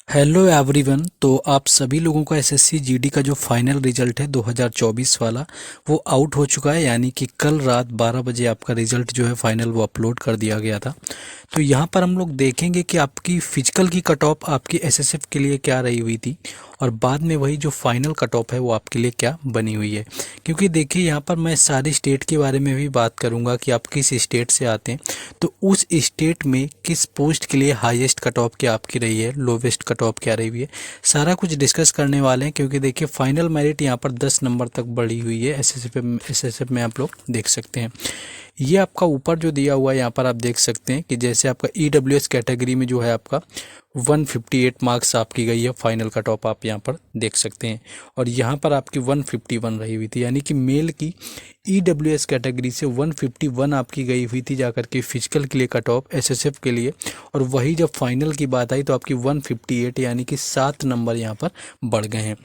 Hello everyone. तो आप सभी लोगों का एसएससी जीडी का जो फाइनल रिजल्ट है 2024 वाला वो आउट हो चुका है, यानी कि कल रात 12 बजे आपका रिजल्ट जो है फाइनल वो अपलोड कर दिया गया था। तो यहाँ पर हम लोग देखेंगे कि आपकी फिजिकल की कट ऑफ आपकी एसएसएफ के लिए क्या रही हुई थी और बाद में वही जो फाइनल कट ऑफ है वो आपके लिए क्या बनी हुई है। क्योंकि देखिए यहाँ पर मैं सारी स्टेट के बारे में भी बात करूँगा कि आप किस स्टेट से आते हैं, तो उस स्टेट में किस पोस्ट के लिए हाईएस्ट कट ऑफ क्या आपकी रही है, लोवेस्ट कट ऑफ क्या रही हुई है, सारा कुछ डिस्कस करने वाले हैं। क्योंकि देखिए फाइनल मेरिट यहाँ पर 10 नंबर तक बढ़ी हुई है एसएसएफ में आप लोग देख सकते हैं। ये आपका ऊपर जो दिया हुआ है यहाँ पर आप देख सकते हैं कि जैसे आपका ईडब्ल्यूएस कैटेगरी में जो है आपका 158 मार्क्स आपकी गई है, फाइनल कट ऑफ आप यहाँ पर देख सकते हैं। और यहाँ पर आपकी 151 रही हुई थी, यानी कि मेल की ईडब्ल्यूएस कैटेगरी से 151 आपकी गई हुई थी जाकर के फिजिकल के लिए कट ऑफ एसएसएफ के लिए। और वही जब फाइनल की बात आई तो आपकी 158 यानी कि 7 नंबर यहाँ पर बढ़ गए हैं।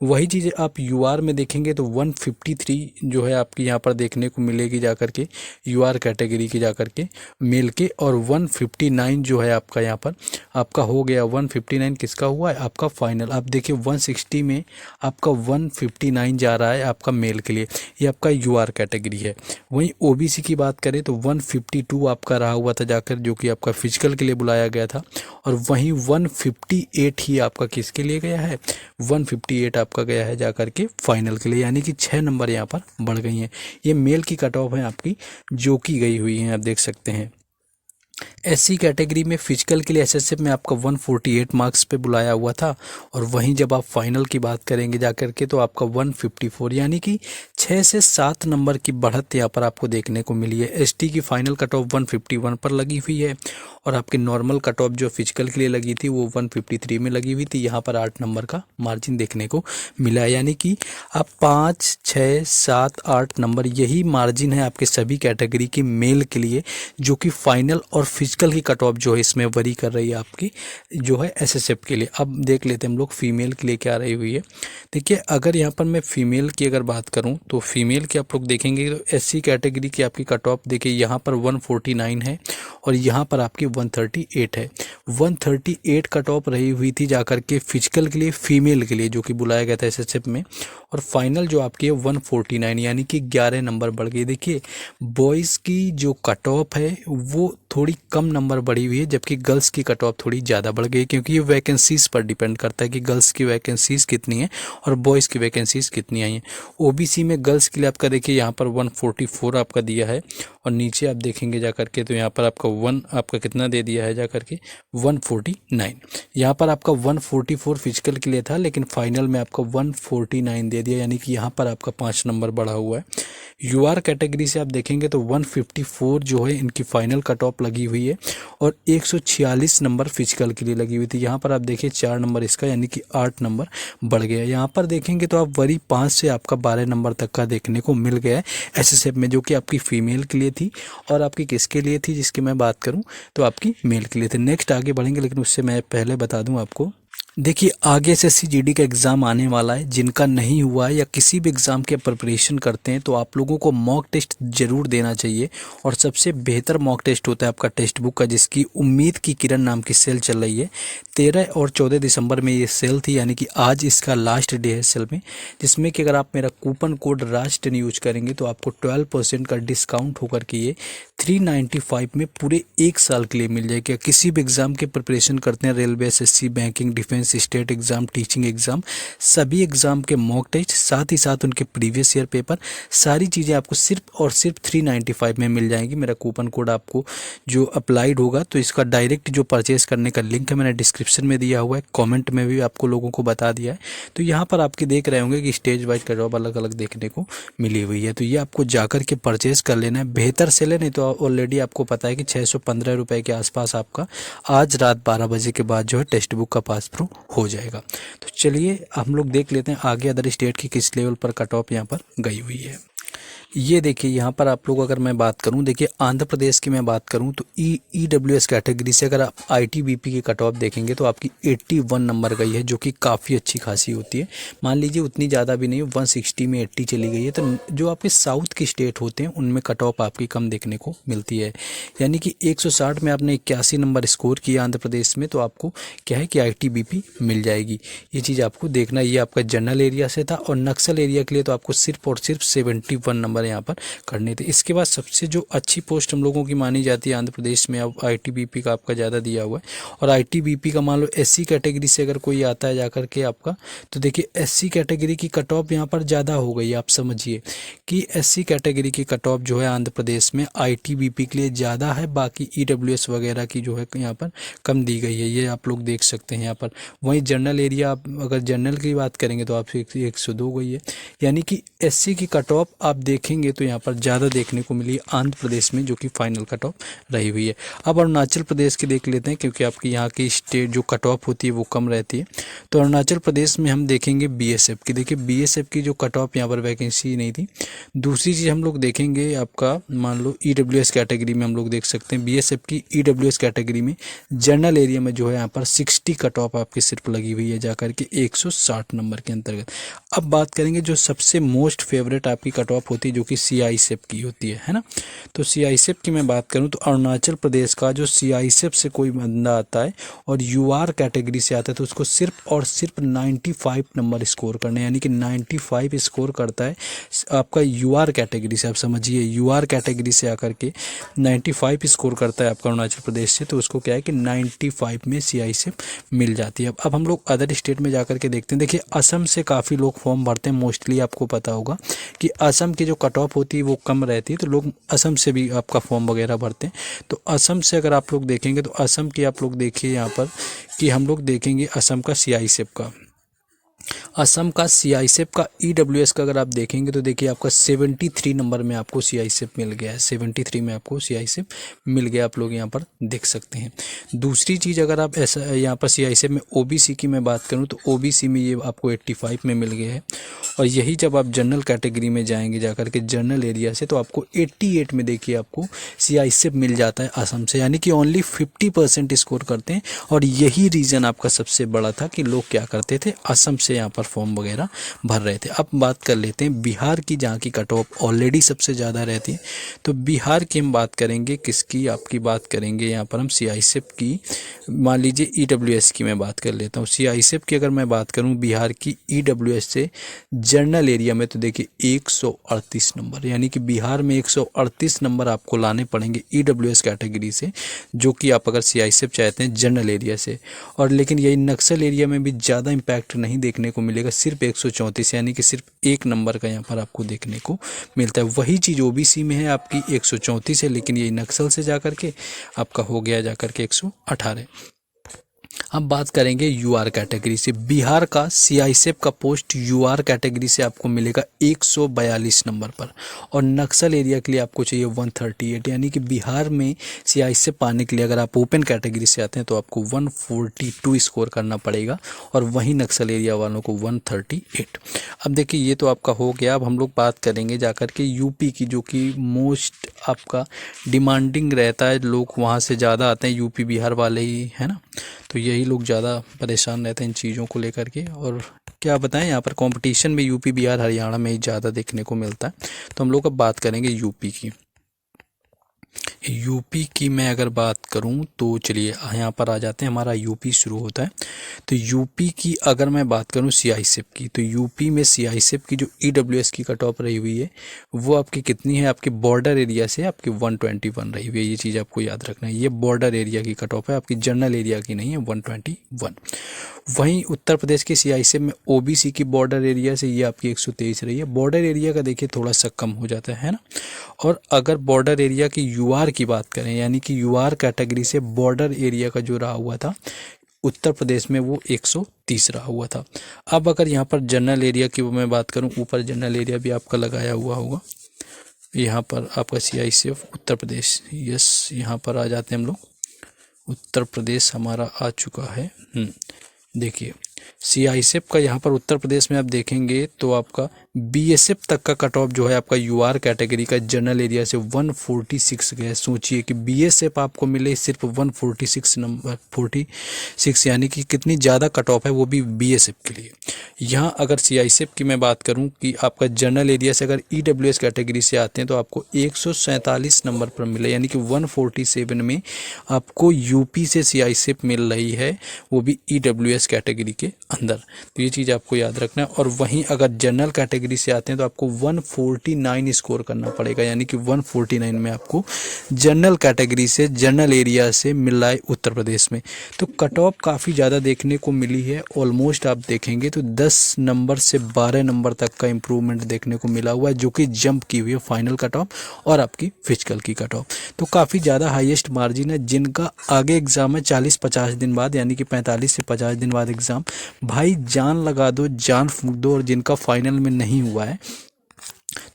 वही चीज़ आप यूआर में देखेंगे तो 153 जो है आपकी यहाँ पर देखने को मिलेगी जाकर के यूआर कैटेगरी की जाकर के मेल के। और 159 जो है आपका यहाँ पर आपका हो गया। 159 किसका हुआ है आपका फाइनल। आप देखिए 160 में आपका 159 जा रहा है आपका मेल के लिए, ये आपका यूआर कैटेगरी है। वहीं ओबीसी की बात करें तो 152 आपका रहा हुआ था जाकर, जो कि आपका फिजिकल के लिए बुलाया गया था। और वहीं 158 ही आपका किसके लिए गया है, 158 आपका गया है जाकर के फाइनल के लिए, यानी कि 6 नंबर यहाँ पर बढ़ गई हैं। ये मेल की कट ऑफ है आपकी जो की गई हुई है, आप देख सकते हैं। एससी कैटेगरी में फिजिकल के लिए एसएसएफ में आपका 148 मार्क्स पे बुलाया हुआ था। और वहीं जब आप फाइनल की बात करेंगे जाकर के तो आपका 154 यानी कि 6 से 7 नंबर की बढ़त यहाँ पर आपको देखने को मिली है। एसटी की फाइनल कट ऑफ 151 पर लगी हुई है और आपकी नॉर्मल कट ऑफ जो फिजिकल के लिए लगी थी वो 153 में लगी हुई थी। यहाँ पर 8 नंबर का मार्जिन देखने को मिला है, यानी कि आप 5, 6, 7, 8 नंबर यही मार्जिन है आपके सभी कैटेगरी की मेल के लिए, जो कि फाइनल और फिजिकल की कट ऑफ जो है इसमें वरी कर रही है आपकी जो है एसएसएफ के लिए। अब देख लेते हैं हम लोग फीमेल के लिए क्या रही हुई है। देखिए अगर यहाँ पर मैं फीमेल की अगर बात करूँ तो फीमेल की आप लोग देखेंगे तो एससी कैटेगरी की आपकी कट ऑफ देखिए यहाँ पर 149 है और यहाँ पर आपकी 138 है। 138 कट ऑफ रही हुई थी जाकर के फिजिकल के लिए फीमेल के लिए, जो कि बुलाया गया था एसएसएफ में। और फाइनल जो आपकी है 149 यानी कि 11 नंबर बढ़ गई। देखिए बॉयज़ की जो कट ऑफ है वो थोड़ी कम नंबर बढ़ी हुई है, जबकि गर्ल्स की कट ऑफ थोड़ी ज़्यादा बढ़ गई, क्योंकि ये वैकेंसीज़ पर डिपेंड करता है कि गर्ल्स की वैकेंसीज़ कितनी है और बॉयज़ की वैकेंसीज़ कितनी आई हैं। ओबीसी में गर्ल्स के लिए आपका देखिए यहाँ पर 144 आपका दिया है और नीचे आप देखेंगे जा करके तो यहाँ पर आपका आपका कितना दे दिया है जा करके 149। यहाँ पर आपका 144 फिजिकल के लिए था, लेकिन फाइनल में आपका 149 दे दिया, यानी कि यहाँ पर आपका 5 नंबर बढ़ा हुआ है। यूआर कैटेगरी से आप देखेंगे तो 154 जो है इनकी फाइनल कट ऑफ लगी हुई है और 146 नंबर फिजिकल के लिए लगी हुई थी। यहाँ पर आप देखिए 4 नंबर इसका, यानी कि 8 नंबर बढ़ गया। यहाँ पर देखेंगे तो आप वरी 5 से आपका 12 नंबर तक का देखने को मिल गया है एसएसएफ में, जो कि आपकी फीमेल के लिए थी। और आपकी किसके लिए थी जिसकी मैं बात करूं तो आपकी मेल के लिए थी। नेक्स्ट आगे बढ़ेंगे, लेकिन उससे मैं पहले बता दूं आपको, देखिए आगे एसएससी जीडी का एग्ज़ाम आने वाला है। जिनका नहीं हुआ है या किसी भी एग्ज़ाम के प्रिपरेशन करते हैं तो आप लोगों को मॉक टेस्ट ज़रूर देना चाहिए। और सबसे बेहतर मॉक टेस्ट होता है आपका टेक्स्ट बुक का, जिसकी उम्मीद की किरण नाम की सेल चल रही है। 13 और 14 दिसंबर में ये सेल थी, यानी कि आज इसका लास्ट डे है सेल में, जिसमें कि अगर आप मेरा कूपन कोड राज10 यूज करेंगे तो आपको 12% का डिस्काउंट होकर के ये 395 में पूरे 1 साल के लिए मिल जाएगा। किसी भी एग्ज़ाम के प्रिपरेशन करते हैं, railway, SSC, banking, defence, state exam, teaching exam, सभी एग्जाम के मॉक टेस्ट, साथ ही साथ उनके प्रीवियस ईयर पेपर, सारी चीज़ें आपको सिर्फ और सिर्फ 395 में मिल जाएंगी। मेरा कूपन कोड आपको जो अप्लाइड होगा तो इसका डायरेक्ट जो परचेस करने का लिंक है मैंने डिस्क्रिप्शन में दिया हुआ है, कमेंट में भी आपको लोगों को बता दिया है। तो यहाँ पर आपके देख रहे होंगे कि स्टेज वाइज कट ऑफ अलग अलग देखने को मिली हुई है, तो ये आपको जाकर के परचेस कर लेना है। बेहतर से ले, नहीं तो ऑलरेडी आपको पता है कि 615 रुपये के आसपास आपका आज रात 12 बजे के बाद जो है टेक्स्ट बुक का पास थ्रू हो जाएगा। तो चलिए हम लोग देख लेते हैं आगे अदर स्टेट की किस लेवल पर कट ऑफ यहाँ पर गई हुई है। ये देखिए यहाँ पर आप लोग, अगर मैं बात करूँ, देखिए आंध्र प्रदेश की मैं बात करूँ तो ईडब्ल्यूएस कैटेगरी से अगर आप आईटीबीपी की कट ऑफ देखेंगे तो आपकी 81 नंबर गई है, जो कि काफ़ी अच्छी खासी होती है। मान लीजिए उतनी ज़्यादा भी नहीं, 160 में 80 चली गई है। तो जो आपके साउथ के स्टेट होते हैं उनमें कट ऑफ आपकी कम देखने को मिलती है। यानी कि 160 में आपने 81 नंबर स्कोर किया आंध्र प्रदेश में, तो आपको क्या है कि आईटीबीपी मिल जाएगी। ये चीज़ आपको देखना, ये आपका जनरल एरिया से था। और नक्सल एरिया के लिए तो आपको सिर्फ और सिर्फ 71 नंबर यहाँ पर करने थे। इसके बाद सबसे जो अच्छी पोस्ट हम लोगों की मानी जाती है आंध्र प्रदेश में, अब आईटीबीपी का आपका ज़्यादा दिया हुआ है। और आईटीबीपी का मान लो एससी कैटेगरी से अगर कोई आता है जाकर के आपका, तो देखिए एससी कैटेगरी की कट ऑफ यहाँ पर ज़्यादा हो गई। आप समझिए कि एससी कैटेगरी की कट ऑफ जो है आंध्र प्रदेश में आईटीबीपी के लिए ज़्यादा है, बाकी ईडब्ल्यूएस वगैरह की जो है यहाँ पर कम दी गई है। ये आप लोग देख सकते हैं यहाँ पर। वहीं जनरल एरिया, आप अगर जनरल की बात करेंगे तो आपसे 102 गई है। यानी कि एससी की कट ऑफ आप देखेंगे तो यहाँ पर ज़्यादा देखने को मिली आंध्र प्रदेश में, जो कि फाइनल कट ऑफ रही हुई है। अब अरुणाचल प्रदेश की देख लेते हैं, क्योंकि आपकी यहाँ की स्टेट जो कट ऑफ होती है वो कम रहती है। तो अरुणाचल प्रदेश में हम देखेंगे बीएसएफ की। देखिए बीएसएफ की जो कट ऑफ यहाँ पर वैकेंसी नहीं थी। दूसरी चीज़ हम लोग देखेंगे, आपका मान लो ईडब्ल्यूएस कैटेगरी में हम लोग देख सकते हैं बीएसएफ की ईडब्ल्यूएस कैटेगरी में जनरल एरिया में जो है यहाँ पर 60 कट ऑफ आपकी सिर्फ लगी हुई है जाकर के 160 नंबर के अंतर्गत। अब बात करेंगे जो सबसे मोस्ट फेवरेट आपकी कट ऑफ होती है, जो कि सीआईएसएफ की होती है ना। तो सीआईएसएफ की मैं बात करूं तो अरुणाचल प्रदेश का जो सीआईएसएफ से कोई बंदा आता है और यूआर कैटेगरी से आता है, तो उसको सिर्फ और सिर्फ 95 नंबर स्कोर करने, यानी कि 95 स्कोर करता है आपका यूआर कैटेगरी से। आप समझिए यूआर कैटेगरी से आकर के 95 स्कोर करता है आपका अरुणाचल प्रदेश से, तो उसको क्या है कि 95 में सीआईएसएफ मिल जाती है। अब हम लोग अदर स्टेट में जाकर के देखते हैं। देखिए असम से काफ़ी लोग फॉर्म भरते हैं, मोस्टली आपको पता होगा कि असम की जो कट ऑफ होती है वो कम रहती है, तो लोग असम से भी आपका फॉर्म वगैरह भरते हैं। तो असम से अगर आप लोग देखेंगे तो असम की आप लोग देखिए यहाँ पर कि हम लोग देखेंगे असम का सीआईएसएफ का, असम का सीआईएसएफ का ईडब्ल्यूएस का अगर आप देखेंगे तो देखिए आपका 73 नंबर में आपको सीआईएसएफ मिल गया है। 73 में आपको सीआईएसएफ मिल गया, आप लोग यहाँ पर देख सकते हैं। दूसरी चीज़, अगर आप ऐसा यहाँ पर सीआईएसएफ में ओबीसी की मैं बात करूँ तो ओबीसी में ये आपको 85 में मिल गया है। और यही जब आप जनरल कैटेगरी में जाएंगे जाकर के जनरल एरिया से, तो आपको 88 में देखिए आपको सीआईएसएफ मिल जाता है असम से, यानी कि ओनली 50% स्कोर करते हैं। और यही रीज़न आपका सबसे बड़ा था कि लोग क्या करते थे, असम से यहाँ पर फॉर्म वगैरह भर रहे थे। अब बात कर लेते हैं बिहार की, जहाँ की कट ऑफ ऑलरेडी सबसे ज़्यादा रहती है। तो बिहार की हम बात करेंगे, किसकी आपकी बात करेंगे यहाँ पर हम सीआईएसएफ की। मान लीजिए ईडब्ल्यूएस की मैं बात कर लेता हूँ। सीआईएसएफ की अगर मैं बात करूँ बिहार की ईडब्ल्यूएस से जनरल एरिया में, तो देखिए 138 नंबर, यानी कि बिहार में 138 नंबर आपको लाने पड़ेंगे ईडब्ल्यूएस कैटेगरी से, जो कि आप अगर सीआईएसएफ चाहते हैं जनरल एरिया से। और लेकिन यही नक्सल एरिया में भी ज़्यादा इम्पैक्ट नहीं देखने को मिलेगा, सिर्फ 134, यानी कि सिर्फ 1 नंबर का यहाँ पर आपको देखने को मिलता है। वही चीज़ ओबीसी में है आपकी 134 है, लेकिन यही नक्सल से जाकर के आपका हो गया जाकर के 118। अब बात करेंगे यूआर कैटेगरी से। बिहार का सीआईएसएफ का पोस्ट यूआर कैटेगरी से आपको मिलेगा 142 नंबर पर, और नक्सल एरिया के लिए आपको चाहिए 138, यानी कि बिहार में सीआईएसएफ पाने के लिए अगर आप ओपन कैटेगरी से आते हैं तो आपको 142 स्कोर करना पड़ेगा, और वहीं नक्सल एरिया वालों को 138। अब देखिए ये तो आपका हो गया। अब हम लोग बात करेंगे जाकर के यूपी की, जो कि मोस्ट आपका डिमांडिंग रहता है, लोग वहाँ से ज़्यादा आते हैं, यूपी बिहार वाले ही है ना। तो यही लोग ज़्यादा परेशान रहते हैं इन चीज़ों को लेकर के। और क्या बताएं, यहाँ पर कंपटीशन में यूपी बिहार हरियाणा में ही ज़्यादा देखने को मिलता है। तो हम लोग अब बात करेंगे यूपी की। यूपी की मैं अगर बात करूं तो चलिए यहाँ पर आ जाते हैं, हमारा यूपी शुरू होता है। तो यूपी की अगर मैं बात करूं सीआईएसएफ की, तो यूपी में सीआईएसएफ की जो ईडब्ल्यूएस की कट ऑफ रही हुई है वो आपकी कितनी है, आपके बॉर्डर एरिया से आपकी 121 रही हुई है। ये चीज़ आपको याद रखना है, ये बॉर्डर एरिया की कट ऑफ है, आपकी जनरल एरिया की नहीं है, 121। वहीं उत्तर प्रदेश की सीआईएसएफ में ओबीसी की बॉर्डर एरिया से ये आपकी 123 रही है। बॉर्डर एरिया का देखिए थोड़ा सा कम हो जाता है ना। और अगर बॉर्डर एरिया की यूआर की बात करें, यानी कि यूआर कैटेगरी से बॉर्डर एरिया का जो रहा हुआ था उत्तर प्रदेश में, वो 130 रहा हुआ था। अब अगर यहाँ पर जनरल एरिया की मैं बात करूँ, ऊपर जनरल एरिया भी आपका लगाया हुआ होगा, यहाँ पर आपका सीआईएसएफ उत्तर प्रदेश, यस यहाँ पर आ जाते हैं हम लोग। उत्तर प्रदेश हमारा आ चुका है। देखिए सीआईएसएफ का यहाँ पर उत्तर प्रदेश में आप देखेंगे तो आपका बीएसएफ तक का कट ऑफ जो है आपका यूआर कैटेगरी का जनरल एरिया से 146 गया। सोचिए कि बीएसएफ आपको मिले सिर्फ 146 नंबर 46, यानी कि कितनी ज़्यादा कट ऑफ है, वो भी बीएसएफ के लिए। यहाँ अगर सीआईएसएफ की मैं बात करूँ कि आपका जनरल एरिया से अगर ईडब्ल्यूएस कैटेगरी से आते हैं तो आपको 147 नंबर पर मिले, यानी कि 147 में आपको यूपी से सीआईएसएफ मिल रही है, वो भी ईडब्ल्यूएस कैटेगरी के अंदर। तो ये चीज़ आपको याद रखना है। और वहीं अगर जनरल कैटेगरी से आते हैं तो आपको 149 स्कोर करना पड़ेगा, यानी कि 149 में आपको जनरल कैटेगरी से जनरल एरिया से मिल रहा है उत्तर प्रदेश में। तो कट ऑफ काफ़ी ज़्यादा देखने को मिली है। ऑलमोस्ट आप देखेंगे तो 10 नंबर से 12 नंबर तक का इम्प्रूवमेंट देखने को मिला हुआ है, जो कि जंप की हुई है फाइनल कट ऑफ और आपकी फिजिकल की कट ऑफ। तो काफ़ी ज़्यादा हाईएस्ट मार्जिन है। जिनका आगे एग्ज़ाम है 40-50 दिन बाद, यानी कि 45 से 50 दिन बाद एग्ज़ाम, भाई जान लगा दो, जान फूंक दो। और जिनका फाइनल में नहीं हुआ है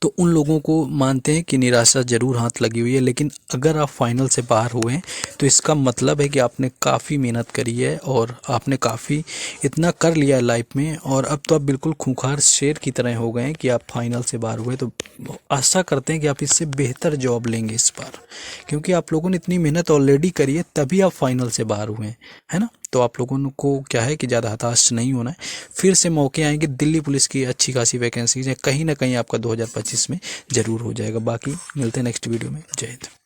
तो उन लोगों को मानते हैं कि निराशा ज़रूर हाथ लगी हुई है, लेकिन अगर आप फाइनल से बाहर हुए हैं तो इसका मतलब है कि आपने काफ़ी मेहनत करी है और आपने काफ़ी इतना कर लिया है लाइफ में, और अब तो आप बिल्कुल खूंखार शेर की तरह हो गए हैं कि आप फाइनल से बाहर हुए। तो आशा करते हैं कि आप इससे बेहतर जॉब लेंगे इस बार, क्योंकि आप लोगों ने इतनी मेहनत ऑलरेडी करी है, तभी आप फाइनल से बाहर हुए हैं, है ना। तो आप लोगों को क्या है कि ज़्यादा हताश नहीं होना है। फिर से मौके आएंगे, दिल्ली पुलिस की अच्छी खासी वैकेंसीज है, कहीं ना कहीं आपका 2025 में ज़रूर हो जाएगा। बाकी मिलते हैं नेक्स्ट वीडियो में। जय हिंद।